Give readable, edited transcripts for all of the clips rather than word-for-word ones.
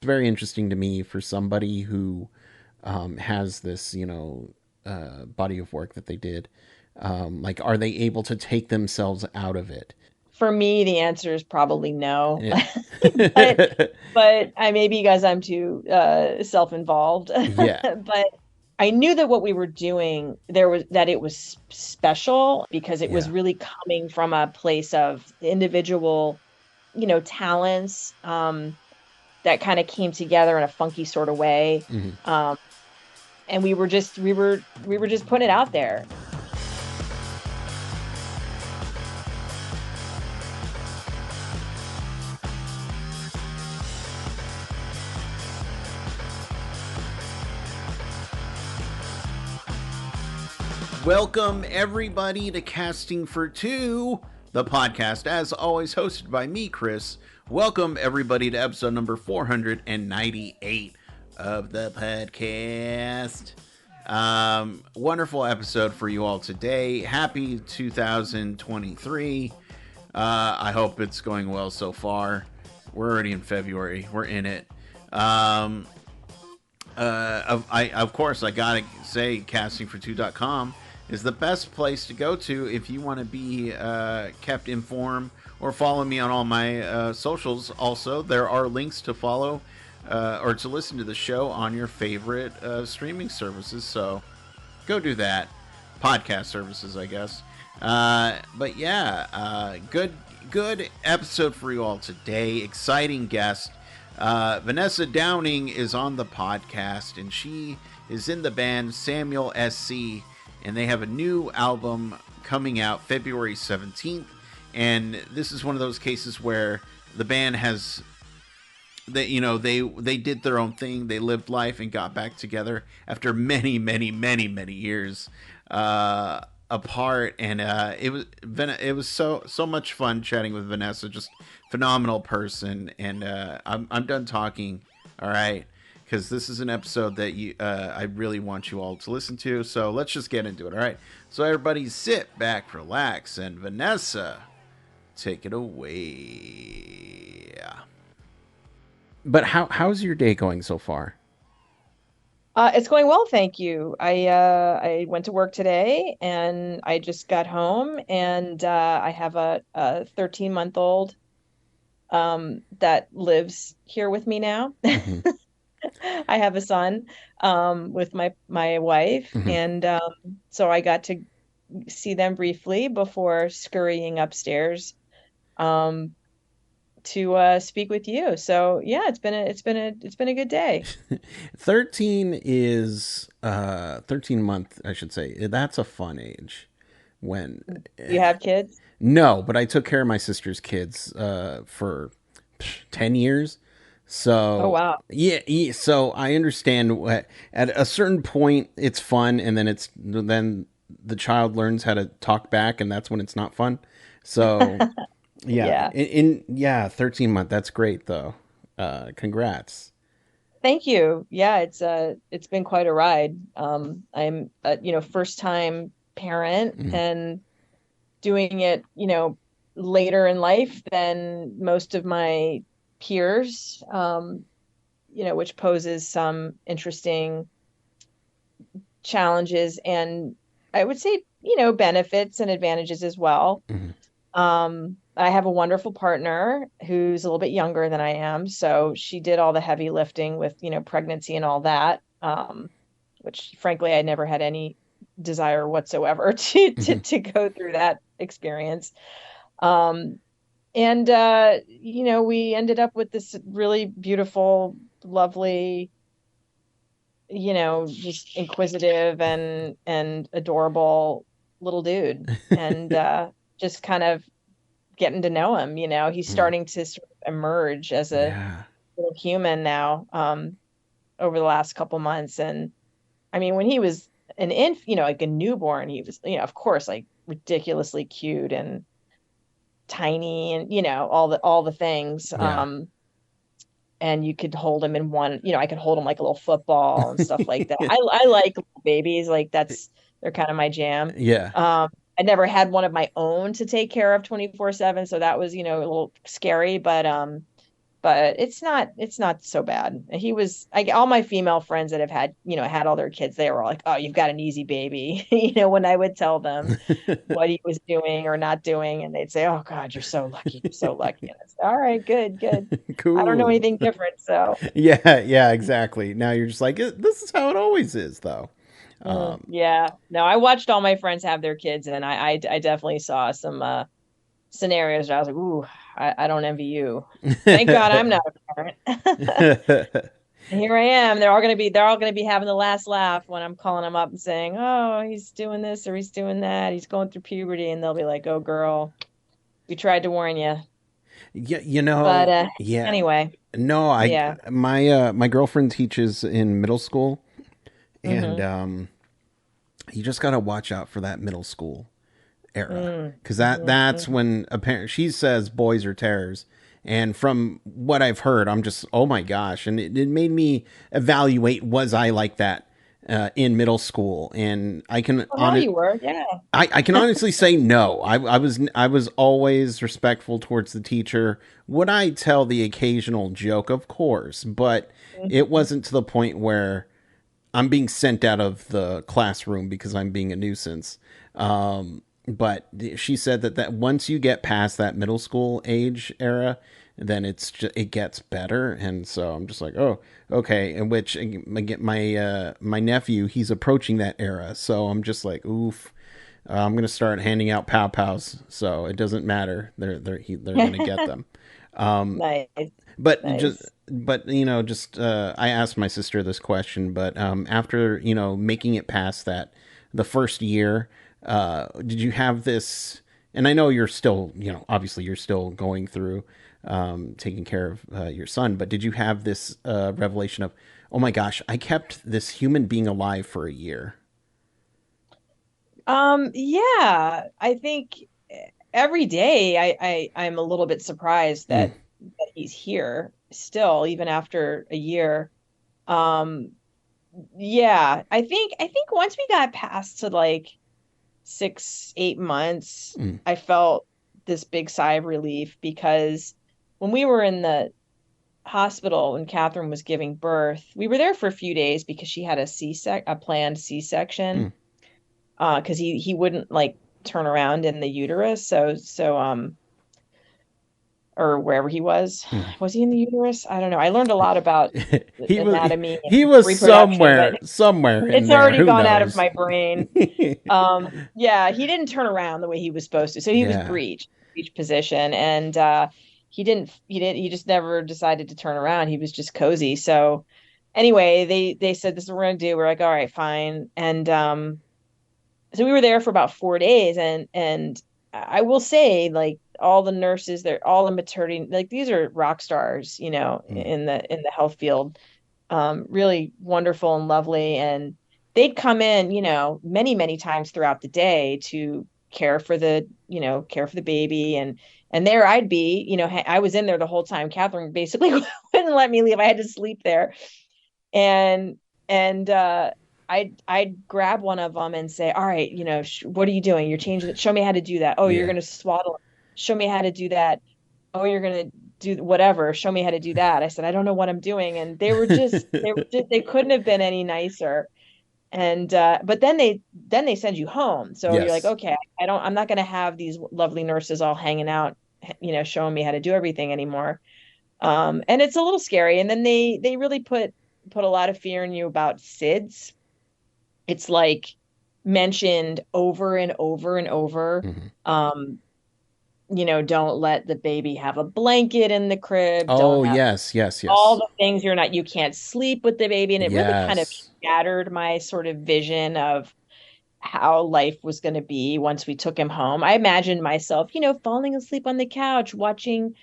very interesting to me for somebody who has this, body of work that they did. Like, are they able to take themselves out of it? For me, the answer is probably no. Yeah. But maybe because I'm too self-involved. Yeah. But I knew that what we were doing there was that it was special because it was Yeah. really coming from a place of individual, talents that kind of came together in a funky sort of way. Hmm. Um, and we were just putting it out there. Welcome, everybody, to Casting for Two, the podcast, as always, hosted by me, Chris. Welcome, everybody, to episode number 498 of the podcast. Wonderful episode for you all today. Happy 2023. I hope it's going well so far. We're already in February. We're in it. Of course, I gotta say, castingfor2.com is the best place to go to if you want to be kept informed or follow me on all my socials. Also, there are links to follow or to listen to the show on your favorite streaming services. So go do that. Podcast services, I guess. But yeah, good episode for you all today. Exciting guest. Vanessa Downing is on the podcast, and she is in the band Samuel SC, and they have a new album coming out February 17th. And this is one of those cases where the band has they did their own thing. They lived life and got back together after many years apart, and it was so much fun chatting with Vanessa. Just phenomenal person, and I'm done talking. All right, because this is an episode that I really want you all to listen to. So let's just get into it. All right, so everybody sit back, relax, and Vanessa, take it away. But how's your day going so far? It's going well, thank you. I went to work today and I just got home and I have a 13-month-old that lives here with me now. Hmm. I have a son with my wife Hmm. and so I got to see them briefly before scurrying upstairs um, to speak with you. So yeah, it's been a good day. 13 is 13 month, I should say. That's a fun age when You have kids? no, but I took care of my sister's kids for 10 years. Oh So, wow. yeah, so I understand at a certain point it's fun, and then the child learns how to talk back, and that's when it's not fun. So, yeah, Yeah. yeah, 13 month, that's great though. Congrats. Thank you. Yeah, it's been quite a ride. I'm a, first time parent Mhm. and doing it, later in life than most of my peers, which poses some interesting challenges and I would say, benefits and advantages as well. Mhm. I have a wonderful partner who's a little bit younger than I am, so she did all the heavy lifting with, pregnancy and all that, which frankly I never had any desire whatsoever to to Mhm. to go through that experience. Um, and we ended up with this really beautiful, lovely, just inquisitive and adorable little dude, and just kind of getting to know him. He's Mhm. starting to sort of emerge as a Yeah. little human now, over the last couple months. And I mean, when he was like a newborn, he was, of course, like ridiculously cute and tiny and, all the things. Yeah. And you could hold him in one, I could hold him like a little football and stuff like that. I like little babies, like they're kind of my jam. Yeah. I never had one of my own to take care of 24/7, so that was, a little scary, but but it's not so bad. He was all my female friends that have had, had all their kids, they were all like, "Oh, you've got an easy baby." When I would tell them what he was doing or not doing, and they'd say, "Oh God, you're so lucky. You're so lucky." And I said, "All right, good, good. I don't know Cool. anything different, so Yeah, yeah, exactly. Now you're just like, this is how it always is, though. yeah. No, I watched all my friends have their kids, and I definitely saw some scenarios where I was like, "Ooh, I don't envy you." Thank God I'm not a parent. And here I am. They're all gonna be having the last laugh when I'm calling them up and saying, "Oh, he's doing this or he's doing that. He's going through puberty," and they'll be like, "Oh, girl, we tried to warn you." Yeah, But yeah. anyway, No, yeah. my girlfriend teaches in middle school, and Mm-hmm. you just gotta watch out for that middle school era, because that's Mm-hmm. when apparently she says boys are terrors, and from what I've heard, I'm just, oh my gosh, and it made me evaluate, was I like that in middle school, and Well, hell, you were, yeah. I can honestly say no. I was always respectful towards the teacher. Would I tell the occasional joke? Of course, but it Mhm. wasn't to the point where I'm being sent out of the classroom because I'm being a nuisance. But she said that once you get past that middle school age era, then it gets better. And so I'm just like, oh, okay. In which my nephew, he's approaching that era, so I'm just like, oof. I'm gonna start handing out pow pows, so it doesn't matter. They're gonna get them. Nice, But just nice. but just I asked my sister this question, but after making it past that the first year, did you have this? And I know you're still, obviously you're still going through taking care of your son, but did you have this revelation of, oh my gosh, I kept this human being alive for a year? Yeah, I think every day I'm a little bit surprised Mm. that he's here still, even after a year. Um, yeah, I think once we got past to like 6, 8 months, Mm. I felt this big sigh of relief because when we were in the hospital when Catherine was giving birth, we were there for a few days because she had a planned C-section, Mm. because he wouldn't like turn around in the uterus, or wherever he was. Mm. Was he in the uterus? I don't know. I learned a lot about he was anatomy he and was reproduction, but somewhere in it's there. already Who gone out of knows? my brain. Yeah, he didn't turn around the way he was supposed to. So he was Yeah. breech position, and he just never decided to turn around. He was just cozy. So anyway, they said this is what we're gonna do. We're like, all right, fine. And so we were there for about 4 days, and I will say, like, all the nurses, they're all in maternity, like these are rock stars, Mm. in the health field. Really wonderful and lovely. And they'd come in, many, many times throughout the day to care for the baby. And there I'd be, I was in there the whole time. Catherine basically wouldn't let me leave. I had to sleep there. And I'd grab one of them and say, "All right, what are you doing? You're changing it. Show me how to do that. Oh, you're Yeah. gonna swaddle. Show me how to do that. Oh, you're gonna do whatever. Show me how to do that." I said, "I don't know what I'm doing," and they couldn't have been any nicer. And but then they send you home, so you're like, Yes. okay, I'm not gonna have these lovely nurses all hanging out, showing me how to do everything anymore. And it's a little scary. And then they really put a lot of fear in you about SIDS. It's like mentioned over and over and over. Hmm. Um, don't let the baby have a blanket in the crib. Don't Oh have yes, yes, all yes, the things you can't sleep with the baby. And it really kind of yes. shattered my sort of vision of how life was going to be once we took him home. I imagined myself, falling asleep on the couch, watching,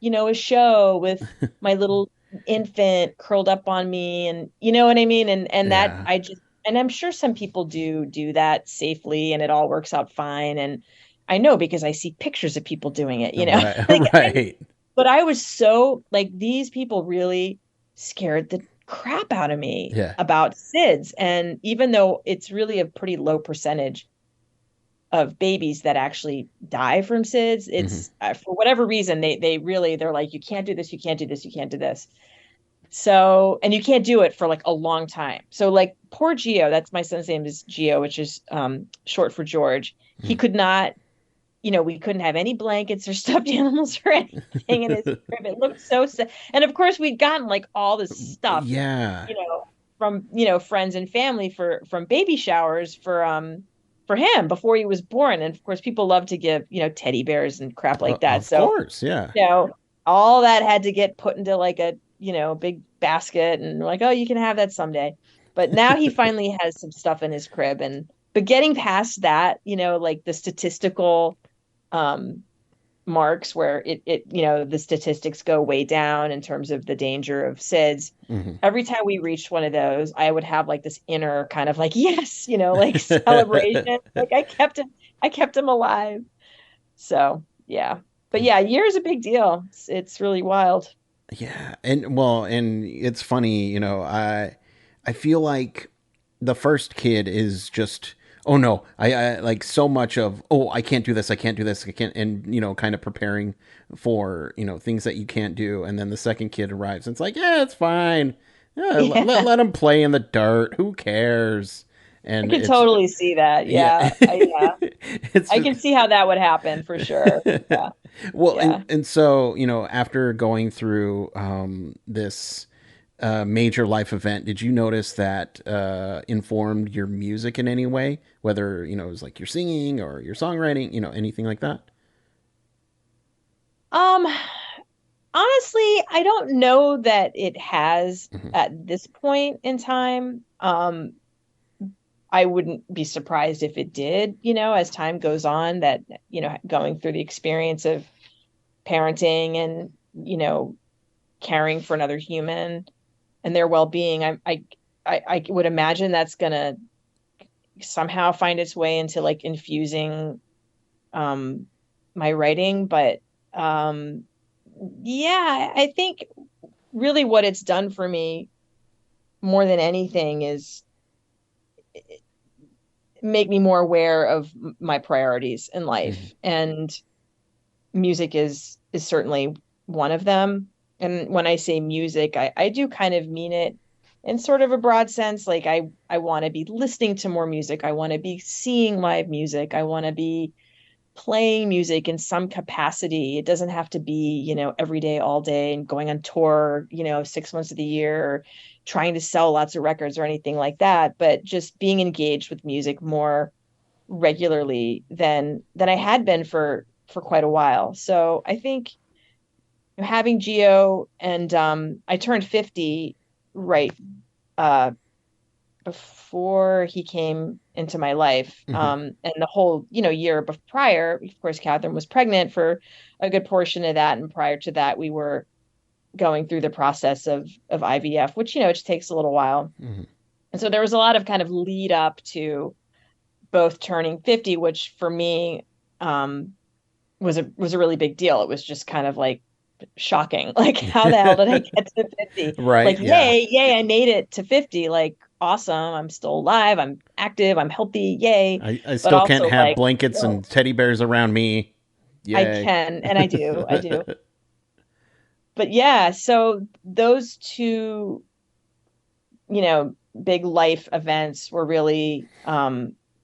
a show with my little infant curled up on me, and you know what I mean? And that Yeah. and I'm sure some people do that safely and it all works out fine. And I know because I see pictures of people doing it, Right. like Right. but I was so like these people really scared the crap out of me Yeah. about SIDS. And even though it's really a pretty low percentage of babies that actually die from SIDS. Hmm. It's for whatever reason they're like, you can't do this, you can't do this, you can't do this. So, and you can't do it for like a long time. So like poor Geo, that's my son's name is Geo, which is short for George. He could not, we couldn't have any blankets or stuffed animals or anything in his crib. It looked so sad. And of course we'd gotten like all this stuff, Yeah. you know, from, friends and family from baby showers for him before he was born. And of course people love to give, teddy bears and crap like that. Of So, course, yeah. you know, all that had to get put into like a, big basket and like, oh, you can have that someday. But now he finally has some stuff in his crib but getting past that, like the statistical um marks where the statistics go way down in terms of the danger of SIDS. Hmm. Every time we reached one of those, I would have like this inner kind of like, yes, like celebration. Like I kept him alive. So yeah. But yeah, year is a big deal. It's really wild. Yeah, and well, and it's funny, I feel like the first kid is just, oh no, I like so much of, oh, I can't do this, I can't do this, I can't, and kind of preparing for things that you can't do, and then the second kid arrives, and it's like, yeah, it's fine, yeah, Yeah. let him play in the dirt, who cares, I and can it's totally see that. yeah, Yeah. Yeah. it's I just. can see how that would happen for sure. Yeah. Well, Yeah. and so after going through this major life event, did you notice that informed your music in any way? Whether it was like your singing or your songwriting, anything like that? Um, Honestly, I don't know that it has Hmm. at this point in time. I wouldn't be surprised if it did, as time goes on, that, going through the experience of parenting and, caring for another human and their well-being, I would imagine that's gonna somehow find its way into like infusing um my writing. But um yeah, I think really what it's done for me more than anything is make me more aware of my priorities in Hmm. life, and music is certainly one of them. And when I say music, I do kind of mean it in sort of a broad sense. Like I want to be listening to more music, I want to be seeing live music, I want to be playing music in some capacity. It doesn't have to be, every day, all day, and going on tour, 6 months of the year, or trying to sell lots of records or anything like that, but just being engaged with music more regularly than I had been for quite a while. So I think having Geo, and I turned 50 right uh before he came into my life. Hmm. And the whole, year prior, of course, Catherine was pregnant for a good portion of that. And prior to that, we were going through the process of IVF, which, it just takes a little while. Hmm. And so there was a lot of kind of lead up to both turning 50, which for me um, was a really big deal. It was just kind of like shocking. Like, how the hell did I get to 50? Right. Like, Yeah. yay, I made it to 50. Like, awesome. I'm still alive. I'm active. I'm healthy. Yay. I But still can't also have like, blankets whoa, and teddy bears around me. I Yay. can, and I do. I do. But yeah, so those two, big life events were really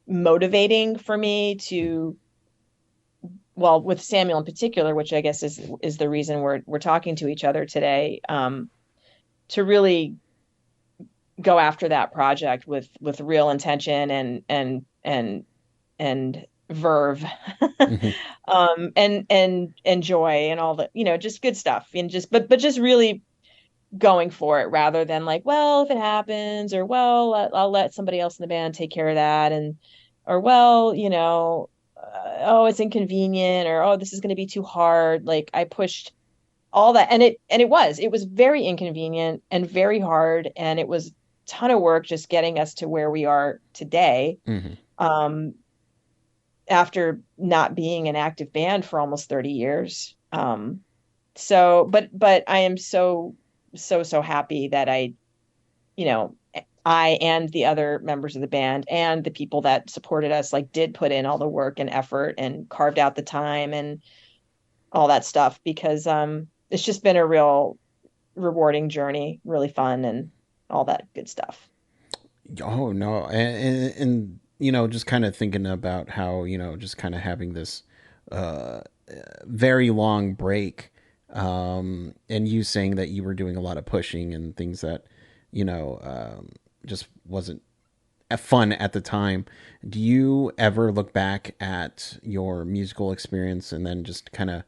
motivating for me to, well, with Samuel in particular, which I guess is the reason we're talking to each other today, to really go after that project with real intention and verve, Hmm. and joy and all the, just good stuff, and but just really going for it rather than like, well, if it happens, or well, I'll let somebody else in the band take care of that, and or well, oh, it's inconvenient, or oh, this is going to be too hard. Like I pushed all that, and it was very inconvenient and very hard, and it was a ton of work just getting us to where we are today. Hmm. Um, After not being an active band for almost 30 years. So, but I am so happy that I, you know, I and the other members of the band and the people that supported us like did put in all the work and effort and carved out the time and all that stuff because it's just been a real rewarding journey, really fun and all that good stuff. Oh no, and you know, just kind of thinking about how, you know, just kind of having this uh, very long break, and you saying that you were doing a lot of pushing and things that, you know, just wasn't fun at the time. Do you ever look back at your musical experience and then just kind of,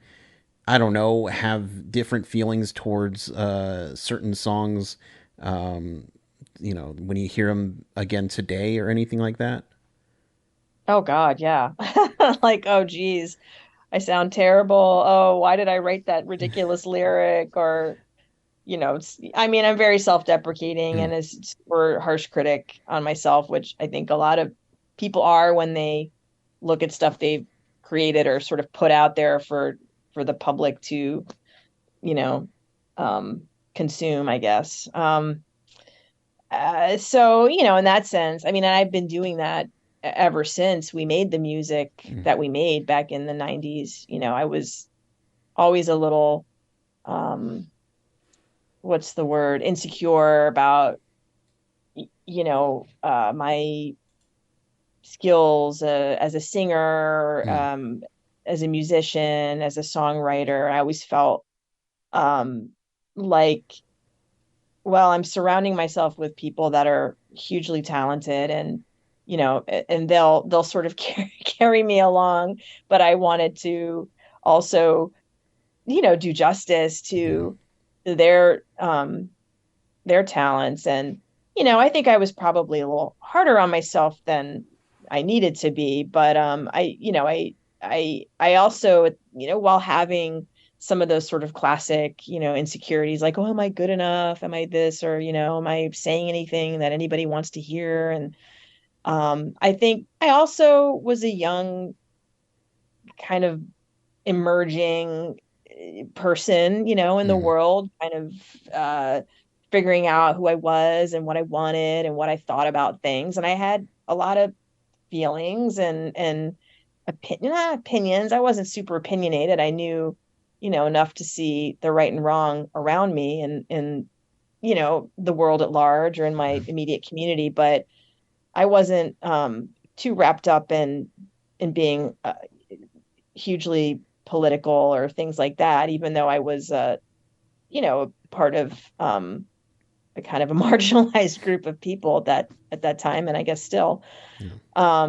I don't know, have different feelings towards certain songs? Um, you know, when you hear them again today or anything like that? Oh God, yeah. Like, oh geez, I sound terrible. Oh, why did I write that ridiculous lyric? Or, I mean, I'm very self-deprecating Mm, and a super harsh critic on myself, which I think a lot of people are when they look at stuff they've created or sort of put out there for the public to, you know, um, consume, I guess. So, in that sense, I mean, I've been doing that ever since we made the music mm, that we made back in the 90s. I was always a little, um, what's the word, insecure about, my skills as a singer, mm, as a musician, as a songwriter. I always felt um, like, well, I'm surrounding myself with people that are hugely talented and and they'll sort of carry me along, but I wanted to also, do justice yeah. to their their talents. And I think I was probably a little harder on myself than I needed to be, but I also, while having some of those sort of classic, insecurities like, oh, am I good enough? Am I this? Or, am I saying anything that anybody wants to hear? And I think I also was a young kind of emerging person, in the Mm, world, kind of figuring out who I was and what I wanted and what I thought about things. And I had a lot of feelings and opinions. I wasn't super opinionated. I knew, enough to see the right and wrong around me and the world at large or in my yeah. immediate community, but I wasn't too wrapped up in being hugely political or things like that, even though I was, part of a kind of a marginalized group of people that at that time, and I guess still. Yeah.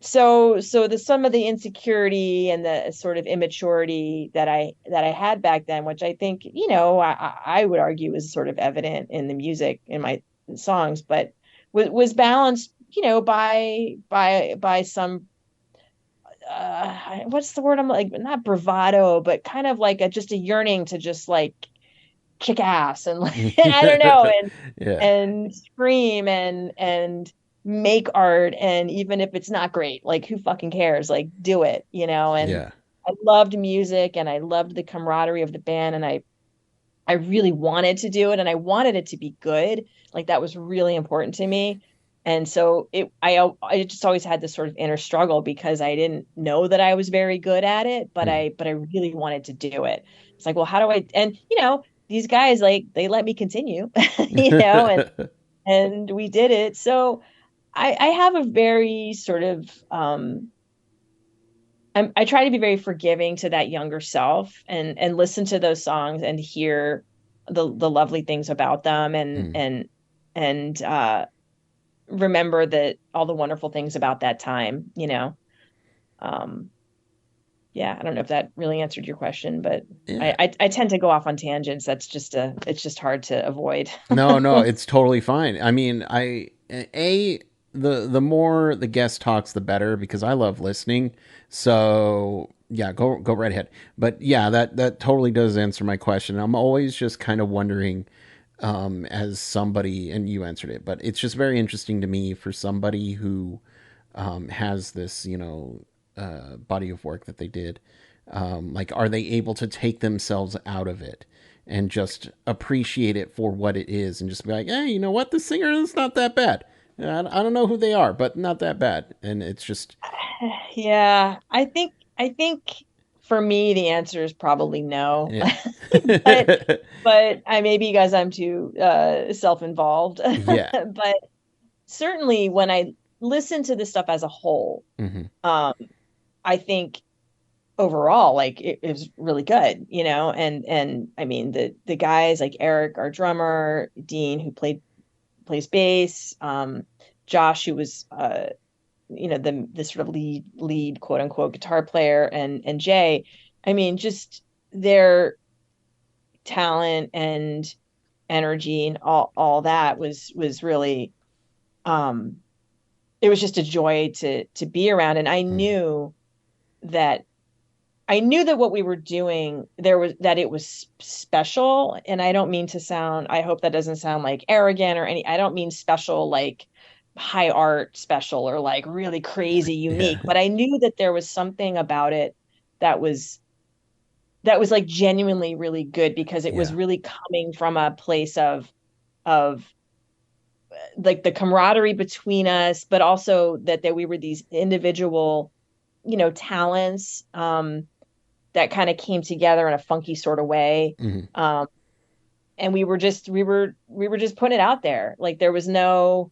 So the some of the insecurity and the sort of immaturity that I had back then, which I think, I would argue was sort of evident in the music in my songs, but was balanced, by some what's the word, I'm like, not bravado, but kind of like just a yearning to just like kick ass and like I don't know, Yeah. and scream and make art, and even if it's not great, like who fucking cares, like do it, and Yeah. I loved music and I loved the camaraderie of the band, and I really wanted to do it and I wanted it to be good. Like that was really important to me. And so I just always had this sort of inner struggle because I didn't know that I was very good at it, but Mm. I really wanted to do it. It's like, well, how do I, and these guys, like they let me continue, and we did it. So I have a very sort of I try to be very forgiving to that younger self and listen to those songs and hear the lovely things about them Mm. and remember that all the wonderful things about that time. Um, yeah, I don't know if that really answered your question, but Yeah. I tend to go off on tangents. It's just hard to avoid. No, no, it's totally fine. I mean, the more the guest talks, the better because I love listening. So yeah, go right ahead. But yeah, that totally does answer my question. I'm always just kind of wondering, as somebody, and you answered it, but it's just very interesting to me for somebody who has this, you know, body of work that they did. Like, are they able to take themselves out of it? and just appreciate it for what it is and just be like, hey, you know what? The singer is not that bad. I don't know who they are, but not that bad. And it's just, Yeah, I think for me the answer is probably no. yeah. But I maybe because I'm too self-involved. Yeah. But certainly when I listen to this stuff as a whole, Hmm. um, I think overall like it was really good, and I mean the guys like Eric, our drummer, Dean, who plays bass, Josh, who was the sort of lead quote unquote guitar player, and Jay. I mean, just their talent and energy and all that was really um it was just a joy to be around. And Hmm. that I knew that what we were doing there was that it was special. And I don't mean to sound, I hope that doesn't sound like arrogant or any, I don't mean special like high art special or like really crazy Yeah. unique, but I knew that there was something about it that was like genuinely really good because it was Yeah. really coming from a place of like the camaraderie between us, but also that we were these individual, talents, that kind of came together in a funky sort of way. Hmm. Um, and we were just putting it out there. Like there was no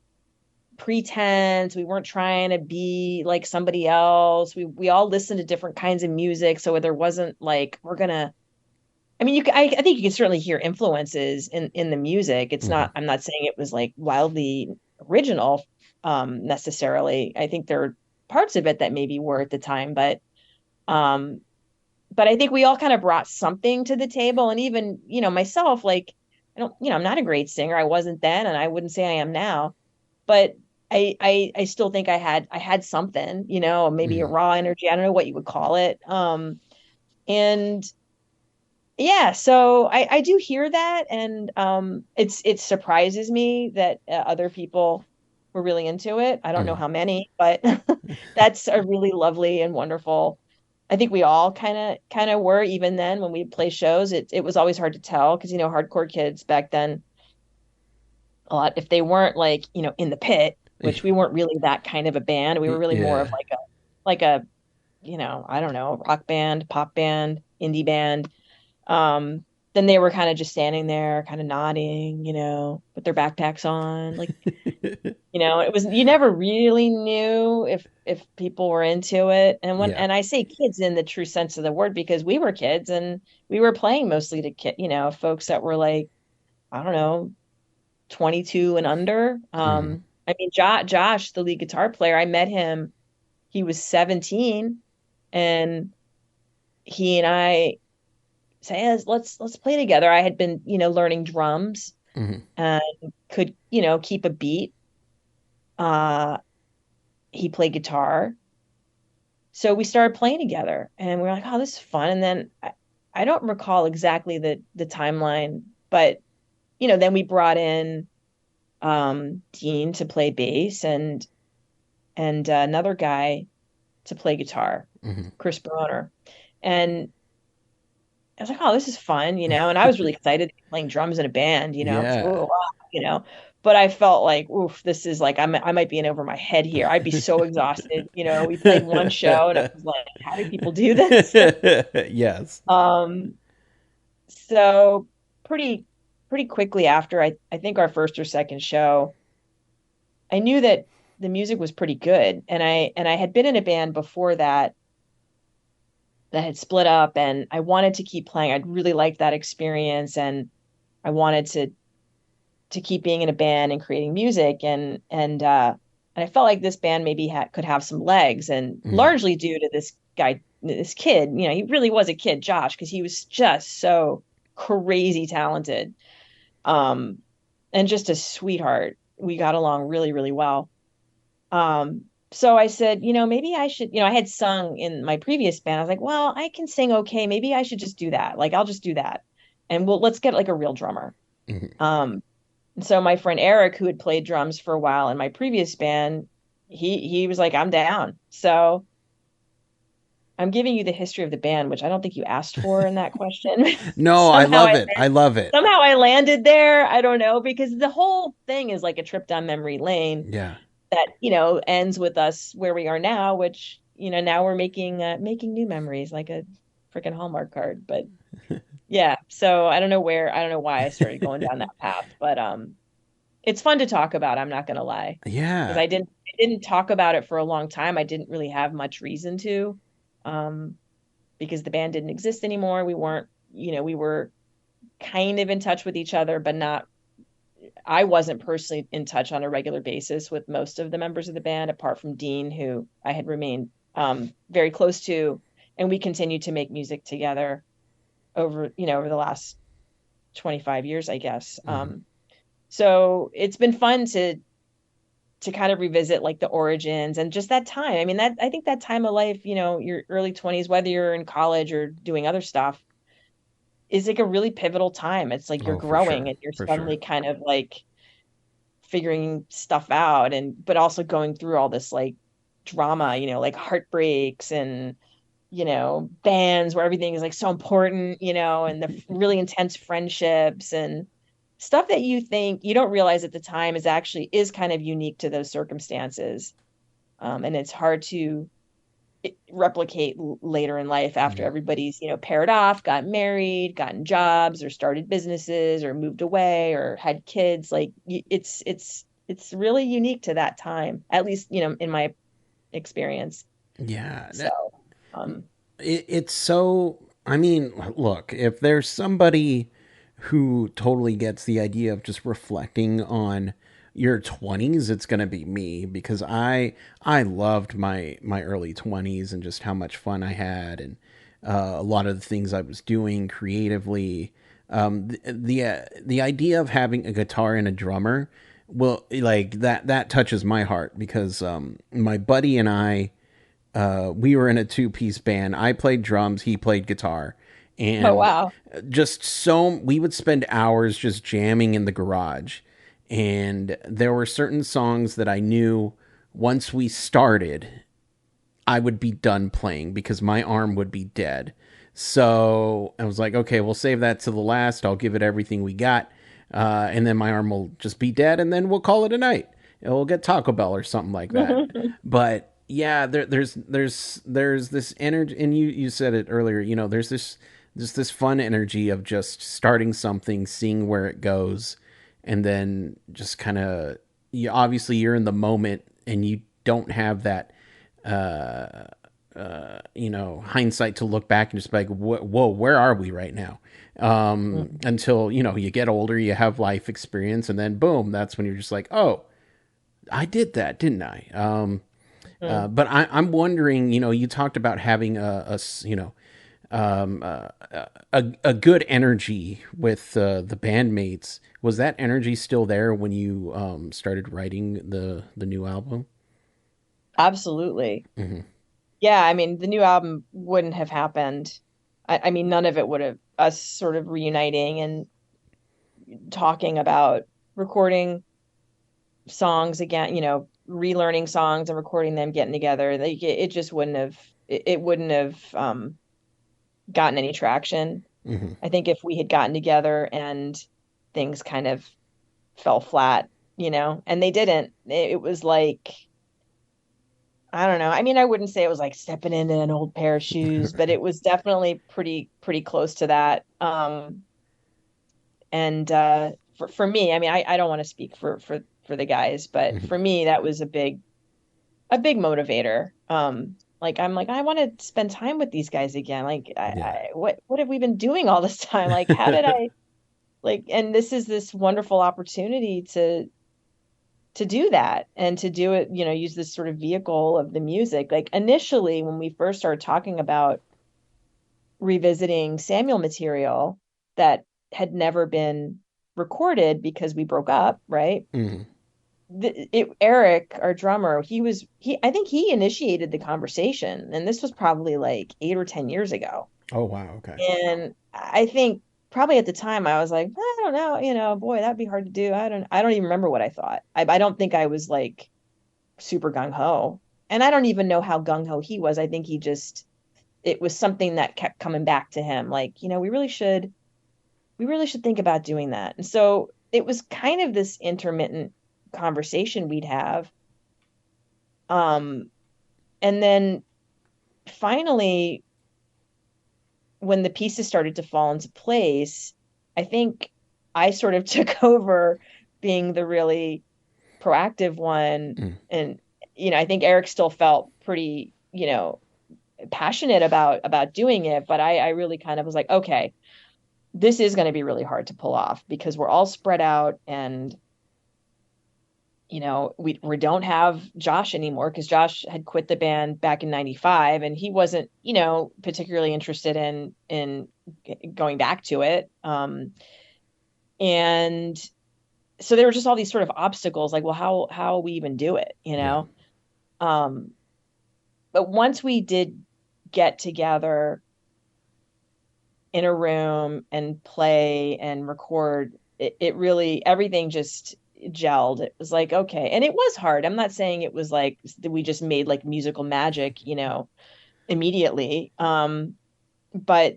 pretense. We weren't trying to be like somebody else. We all listened to different kinds of music, so there wasn't like we're gonna. I mean, I think you can certainly hear influences in the music. It's Hmm. not. I'm not saying it was like wildly original, necessarily. I think there are parts of it that maybe were at the time, um, but I think we all kind of brought something to the table. And even, myself, like, I don't, I'm not a great singer. I wasn't then, and I wouldn't say I am now, but I still think I had something, maybe a Hmm. raw energy. I don't know what you would call it. And yeah, so I do hear that, and it surprises me that other people were really into it. I don't know Hmm. how many, but that's a really lovely and wonderful. I think we all kind of were even then when we play shows. It was always hard to tell because hardcore kids back then a lot if they weren't like in the pit, which we weren't really that kind of a band. We were really more of Yeah. like a I don't know, rock band, pop band, indie band. um, then they were kind of just standing there, kind of nodding, with their backpacks on. Like, it was, you never really knew if people were into it. Yeah. And I say kids in the true sense of the word because we were kids and we were playing mostly to folks that were like, I don't know, 22 and under. Hmm. I mean, Josh, the lead guitar player, I met him, he was 17, and he and I say, "Yes, let's play together." I had been, learning drums Hmm. and could, keep a beat. Uh, he played guitar. So we started playing together and we are like, "Oh, this is fun." And then I don't recall exactly the timeline, but then we brought in Dean to play bass and another guy to play guitar, Hmm. Chris Broner. And I was like, "Oh, this is fun," and I was really excited to be playing drums in a band, it's, Yeah. "Ooh, wow," but I felt like, oof, this is like, I might be in over my head here. I'd be so exhausted. We played one show and I was like, how do people do this? Yes. Um, so pretty, pretty quickly after, I think our first or second show, I knew that the music was pretty good. And I had been in a band before that had split up, and I wanted to keep playing. I'd really liked that experience, and I wanted to keep being in a band and creating music, and I felt like this band maybe could have some legs, and Hmm. largely due to this kid. He really was a kid, Josh, because he was just so crazy talented, um, and just a sweetheart. We got along really, really well. So I said, maybe I should, I had sung in my previous band. I was like, well, I can sing okay. Maybe I should just do that. Like, I'll just do that. And let's get like a real drummer. Hmm. Um, and so my friend Eric, who had played drums for a while in my previous band, he was like, I'm down. So I'm giving you the history of the band, which I don't think you asked for in that question. No, I Somehow love I it. I love it. somehow I landed there. I don't know, because the whole thing is like a trip down memory lane Yeah. that, ends with us where we are now, which, now we're making new memories like a freaking Hallmark card. But yeah, so I don't know why I started going down that path, but it's fun to talk about, I'm not gonna lie. Because Yeah. I didn't talk about it for a long time. I didn't really have much reason to. Um, because the band didn't exist anymore. We weren't, we were kind of in touch with each other, but not, I wasn't personally in touch on a regular basis with most of the members of the band, apart from Dean, who I had remained very close to. And we continued to make music together over the last 25 years, I guess. Mhm. So it's been fun to kind of revisit like the origins and just that time. I mean, that I think that time of life, your early 20s, whether you're in college or doing other stuff, is like a really pivotal time. It's like you're Oh, for growing sure. and you're For sure. suddenly kind of like figuring stuff out, but also going through all this like drama, like heartbreaks and bands where everything is like so important, and the really intense friendships and stuff that you think you don't realize at the time is kind of unique to those circumstances. And it's hard to replicate later in life after Mhm. everybody's, paired off, got married, gotten jobs, or started businesses, or moved away, or had kids. Like it's really unique to that time, at least, in my experience. Yeah. So, um, It's so. I mean, look, if there's somebody who totally gets the idea of just reflecting on your 20s, it's going to be me because I loved my early 20s and just how much fun I had and a lot of the things I was doing creatively. The idea of having a guitar and a drummer, well, like that touches my heart because my buddy and I, we were in a two-piece band. I played drums, he played guitar, oh and wow. just so we would spend hours just jamming in the garage. And there were certain songs that I knew once we started, I would be done playing because my arm would be dead. So I was like, okay, we'll save that to the last. I'll give it everything we got. And then my arm will just be dead, and then we'll call it a night. And we'll get Taco Bell or something like that. But yeah, there's this energy, and you said it earlier. There's this fun energy of just starting something, seeing where it goes, and then just kind of obviously you're in the moment and you don't have that uh, hindsight to look back and just be like, whoa, where are we right now? Until, you get older, you have life experience, and then boom, that's when you're just like, oh, I did that, didn't I? But I'm wondering, you talked about having a good energy with the bandmates. Was that energy still there when you started writing the new album? Absolutely. Hmm. Yeah, I mean, the new album wouldn't have happened. I mean, none of it would have us sort of reuniting and talking about recording songs again, relearning songs and recording them, getting together. Like it just wouldn't have gotten any traction. Hmm. I think if we had gotten together and things kind of fell flat, and they didn't. It was like, I don't know. I mean, I wouldn't say it was like stepping into an old pair of shoes, but it was definitely pretty close to that. And for me, I mean, I don't want to speak for the guys, but Hmm. for me, that was a big motivator. Like I'm like, I want to spend time with these guys again. Like, Yeah. what have we been doing all this time? Like, how did I like? And this wonderful opportunity to do that and to do it, use this sort of vehicle of the music. Like initially, when we first started talking about revisiting Samuel material that had never been recorded because we broke up, right? Hmm. Eric, our drummer, I think he initiated the conversation, and this was probably like 8 or 10 years ago. Oh wow. Okay. And I think probably at the time I was like, I don't know, boy, that'd be hard to do. I don't even remember what I thought. I don't think I was like super gung ho, and I don't even know how gung ho he was. I think he just it was something that kept coming back to him, like, we really should think about doing that. And so it was kind of this intermittent conversation we'd have. Um, and then finally, when the pieces started to fall into place, I think I sort of took over being the really proactive one. Mm. And, I think Eric still felt pretty, passionate about doing it, but I really kind of was like, okay, this is going to be really hard to pull off because we're all spread out, and we don't have Josh anymore because Josh had quit the band back in 95, and he wasn't, particularly interested in going back to it. And so there were just all these sort of obstacles, like, well, how we even do it, Yeah. Um, but once we did get together in a room and play and record, it really, everything just gelled. It was like, okay. And it was hard. I'm not saying it was like we just made like musical magic, immediately. But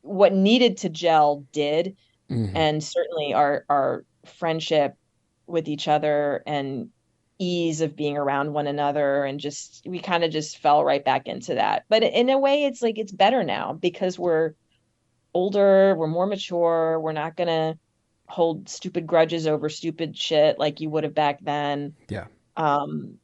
what needed to gel did. Hmm. And certainly our friendship with each other and ease of being around one another, and just we kind of just fell right back into that. But in a way, it's like it's better now because we're older, we're more mature, we're not gonna hold stupid grudges over stupid shit like you would have back then. Yeah. Um,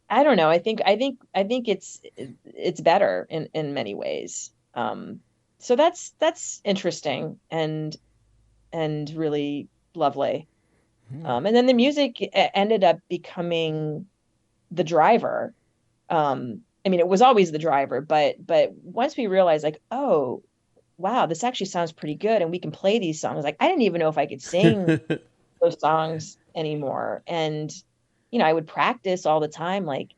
I don't know. I think it's better in many ways. So that's interesting and really lovely. Mm. And then the music ended up becoming the driver. I mean, it was always the driver, but once we realized, like, oh, wow, this actually sounds pretty good, and we can play these songs. Like, I didn't even know if I could sing those songs anymore. And, I would practice all the time, like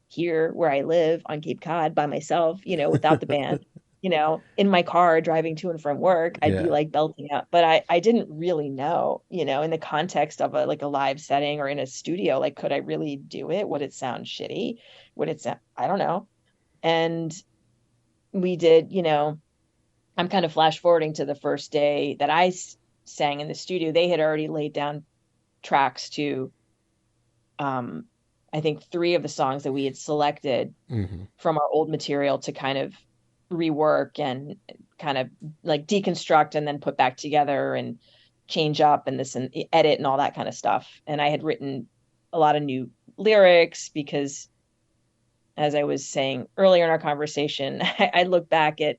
here where I live on Cape Cod by myself, without the band, in my car driving to and from work, I'd be Yeah. like belting up. But I didn't really know, in the context of a live setting or in a studio, like, could I really do it? Would it sound shitty? Would it sound, I don't know. And we did, I'm kind of flash forwarding to the first day that sang in the studio. They had already laid down tracks to, um, I think, three of the songs that we had selected Hmm. from our old material to kind of rework and kind of like deconstruct and then put back together and change up and this and edit and all that kind of stuff. And I had written a lot of new lyrics because, as I was saying earlier in our conversation, I look back at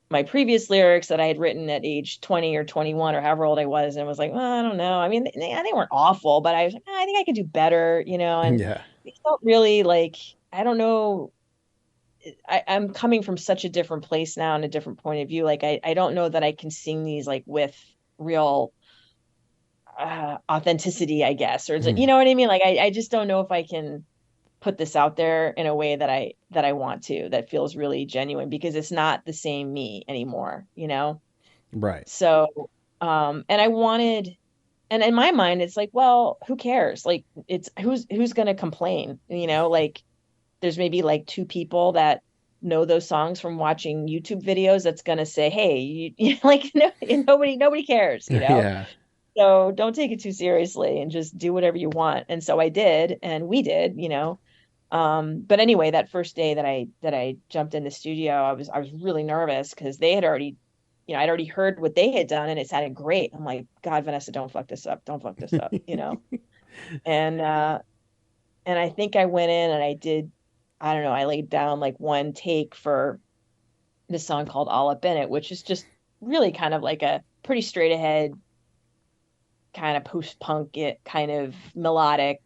my previous lyrics that I had written at age 20 or 21 or however old I was, and was like, well, I don't know. I mean, they weren't awful, but I was like, I think I could do better, and Yeah. it felt really like, I don't know. I'm coming from such a different place now and a different point of view. Like, I don't know that I can sing these like with real authenticity, I guess, or you Mm. know what I mean? Like, I just don't know if I can put this out there in a way that I want to, that feels really genuine, because it's not the same me anymore, Right. So, and I wanted, and in my mind, it's like, well, who cares? Like, it's who's going to complain? Like, there's maybe like two people that know those songs from watching YouTube videos that's going to say, hey, like, no, nobody cares. Yeah. So don't take it too seriously and just do whatever you want. And so I did, and we did. But anyway, that first day that I jumped in the studio, I was really nervous because they had already, I'd already heard what they had done and it sounded great. I'm like, God, Vanessa, don't fuck this up. Don't fuck this up. And I think I went in and I did, I don't know, I laid down like one take for this song called All Up in It, which is just really kind of like a pretty straight ahead kind of post-punk it kind of melodic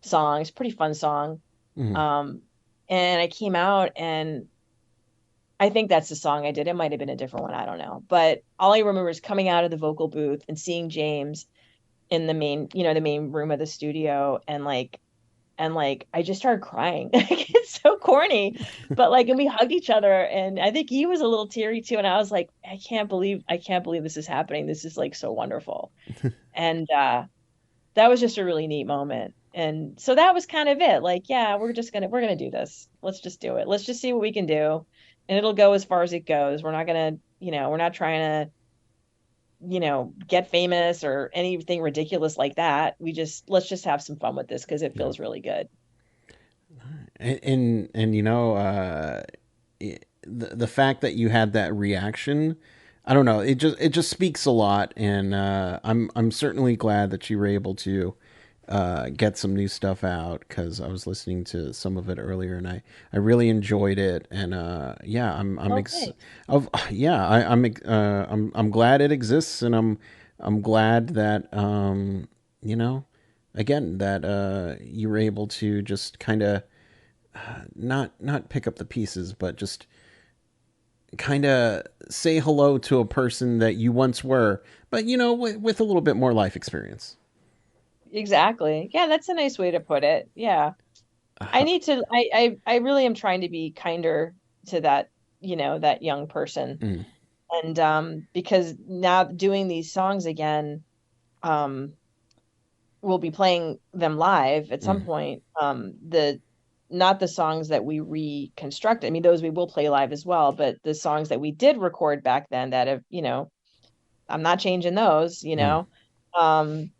song. It's a pretty fun song. Hmm. Um, and I came out, and I think that's the song I did. It might have been a different one. I don't know. But all I remember is coming out of the vocal booth and seeing James in the main room of the studio, and I just started crying. Like, it's so corny, but like, and we hugged each other, and I think he was a little teary too. And I was like, I can't believe this is happening. This is like so wonderful. And that was just a really neat moment. and so that was kind of it. Like, yeah, we're gonna do this. Let's just do it. Let's just see what we can do, and it'll go as far as it goes. We're not gonna, we're not trying to, get famous or anything ridiculous like that. Let's just have some fun with this because it Yeah. feels really good. And the fact that you had that reaction, I don't know, it just speaks a lot, and I'm certainly glad that you were able to get some new stuff out, because I was listening to some of it earlier, and I really enjoyed it, and yeah, Oh, thanks. yeah, I'm glad it exists, and I'm glad that you know again that you were able to just kind of not pick up the pieces, but just kind of say hello to a person that you once were, but with a little bit more life experience. Exactly. Yeah, that's a nice way to put it. Yeah. I Uh, need to I really am trying to be kinder to that, that young person. mm, And because now doing these songs again, um we'll be playing them live at some mm, point. The Not the songs that we reconstructed. I mean, those we will play live as well, but the songs that we did record back then that have, I'm not changing those. mm. Um,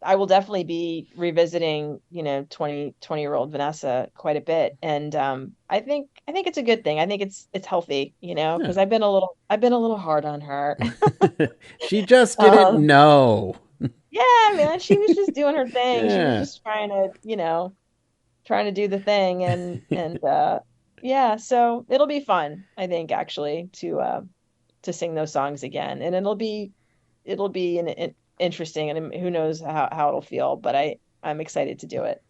I will definitely be revisiting, 20-year-old Vanessa quite a bit. And I think it's a good thing. I think it's healthy, Yeah. because I've been a little hard on her. She just didn't Um, know. yeah, man, she was just doing her thing. She was Yeah. just trying to do the thing, and yeah, so it'll be fun, I think, actually, to sing those songs again. And it'll be an interesting, and who knows how it'll feel, but I'm excited to do it.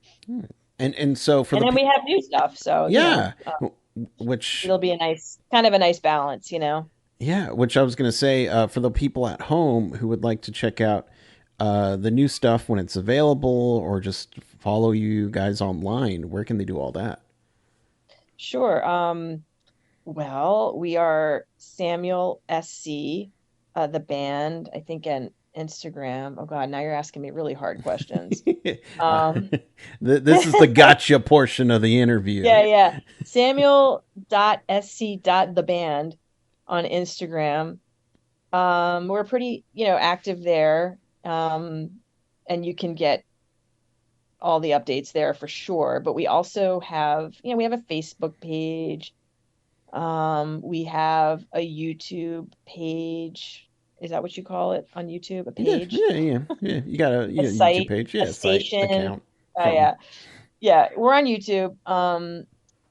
And so for And the then we have new stuff, so yeah, which it'll be a nice kind of a nice balance. yeah, which I was going to say, for the people at home who would like to check out the new stuff when it's available, or just follow you guys online, where can they do all that? Sure. Well, we are Samuel SC, the band, I think, and Instagram. Oh God, now you're asking me really hard questions. Uh, Um, this is the gotcha portion of the interview. yeah, yeah. Samuel.sc. The band on Instagram. We're pretty, active there. And you can get all the updates there for sure. But we also have, we have a Facebook page. We have a YouTube page. Is that what you call it on YouTube? A Yeah, page? yeah, yeah, yeah. You got a A YouTube site? page, A yeah, site station? account, something. Yeah. Yeah, we're on YouTube.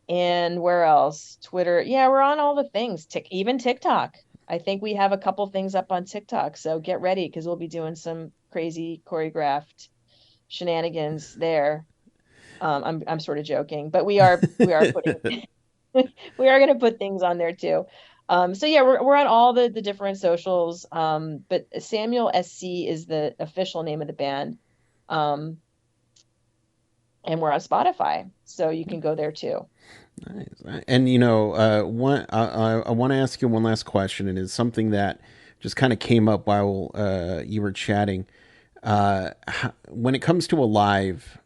And where else? Twitter. Yeah, we're on all the things. Even TikTok. I think we have a couple things up on TikTok, so get ready because we'll be doing some crazy choreographed shenanigans there. I'm sort of joking, but we are putting we are going to put things on there too. So yeah, we're on all the different socials. But Samuel SC is the official name of the band. Um, and we're on Spotify, so you can go there too. Nice. And one I want to ask you one last question, and it's something that just kind of came up while you were chatting. When it comes to a live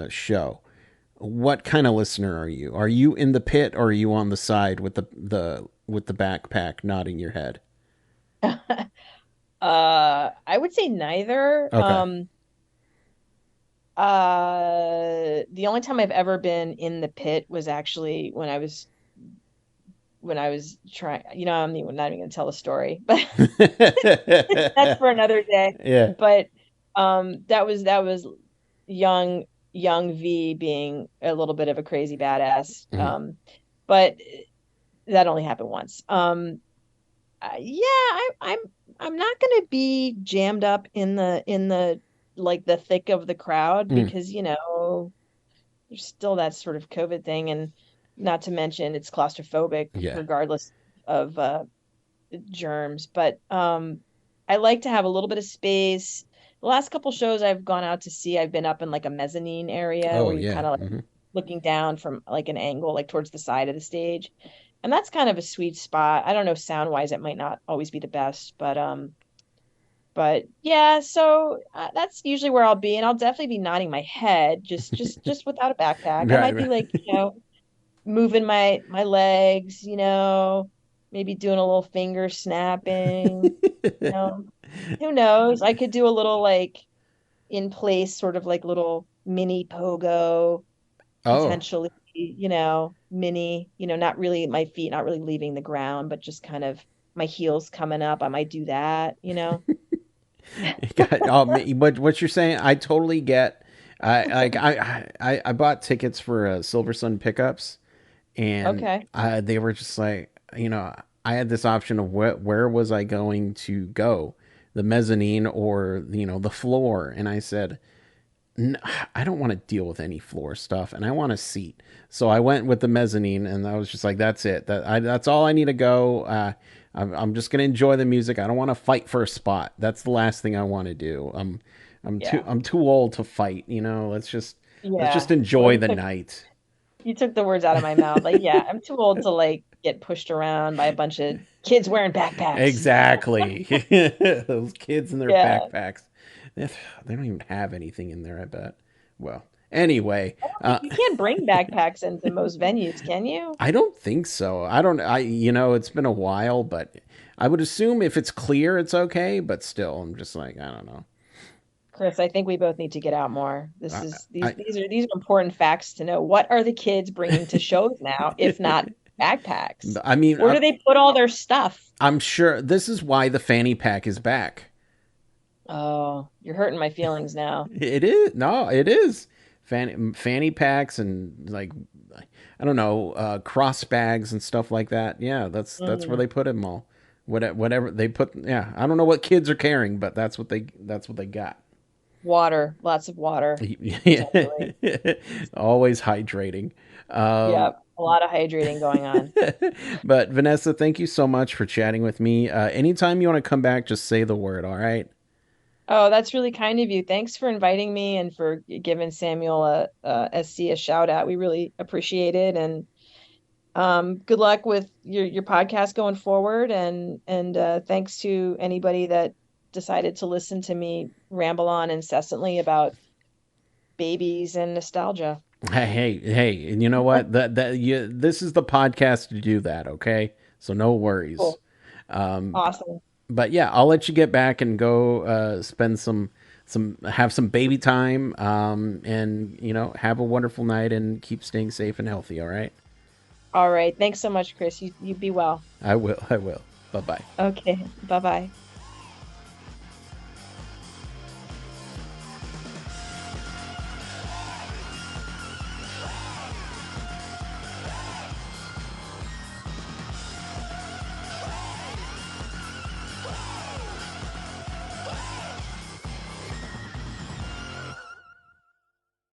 show, what kind of listener are you? Are you in the pit, or are you on the side with the backpack nodding your head? I would say neither. Okay. The only time I've ever been in the pit was actually when I was trying, I'm not even gonna tell the story, but that's for another day. Yeah. But that was young young V being a little bit of a crazy badass. Mhm. But that only happened once. Yeah, I'm not gonna be jammed up in the like the thick of the crowd Mm. because there's still that sort of COVID thing, and not to mention it's claustrophobic Yeah. regardless of germs. But I like to have a little bit of space. The last couple shows I've gone out to see, I've been up in like a mezzanine area Oh where you're yeah. kind of like Hmm. looking down from like an angle, like towards the side of the stage. And that's kind of a sweet spot. I don't know, sound wise, it might not always be the best, but But yeah, so that's usually where I'll be, and I'll definitely be nodding my head, just without a backpack. I Right, might be like, moving my legs, maybe doing a little finger snapping, you right. know. Who knows? I could do a little like in place, sort of like little mini pogo, Oh, potentially, mini, not really my feet, not really leaving the ground, but just kind of my heels coming up. I might do that. God, oh, but what you're saying, I totally get. I bought tickets for Silver Sun pickups, and Okay. they were just like, I had this option of where was I going to go, the mezzanine or the floor, and I said, I don't want to deal with any floor stuff, and I want a seat. So I went with the mezzanine, and I was just like, "That's it. That's all I need to go. I'm just gonna enjoy the music. I don't want to fight for a spot. That's the last thing I want to do. Yeah. I'm too old to fight. Let's just Yeah. Well, enjoy the night. you took the words out of my mouth. Like, yeah, I'm too old to like get pushed around by a bunch of kids wearing backpacks. Exactly. Those kids in their Yeah. backpacks. They don't even have anything in there. I bet. Well, anyway, You can't bring backpacks into most venues, can you? I don't think so. I don't. It's been a while, but I would assume if it's clear, it's okay. But still, I'm just like, I don't know. Chris, I think we both need to get out more. This I, is these I, these are important facts to know. What are the kids bringing to shows now, if not backpacks? I mean, Where do they put all their stuff? I'm sure this is why the fanny pack is back. Oh, you're hurting my feelings now. It is. No, it is. Fanny packs and like, I don't know, cross bags and stuff like that. Yeah, that's where Mm. they put them all. Whatever they put. Yeah, I don't know what kids are carrying, but that's what they got. Water, lots of water, Yeah. potentially. Always hydrating. Yeah, Um, a lot of hydrating going on. but Vanessa, thank you so much for chatting with me. Anytime you want to come back, just say the word. All right. Oh, that's really kind of you. Thanks for inviting me and for giving Samuel SC a shout out. We really appreciate it. And good luck with your podcast going forward. And thanks to anybody that decided to listen to me ramble on incessantly about babies and nostalgia. Hey, and you know what? This is the podcast to do that. Okay, so no worries. Cool. Um, Awesome. but yeah, I'll let you get back and go spend have some baby time, and have a wonderful night and keep staying safe and healthy. All right. All right. Thanks so much, Chris. You be well. I will. I will. Bye bye. Okay. Bye bye.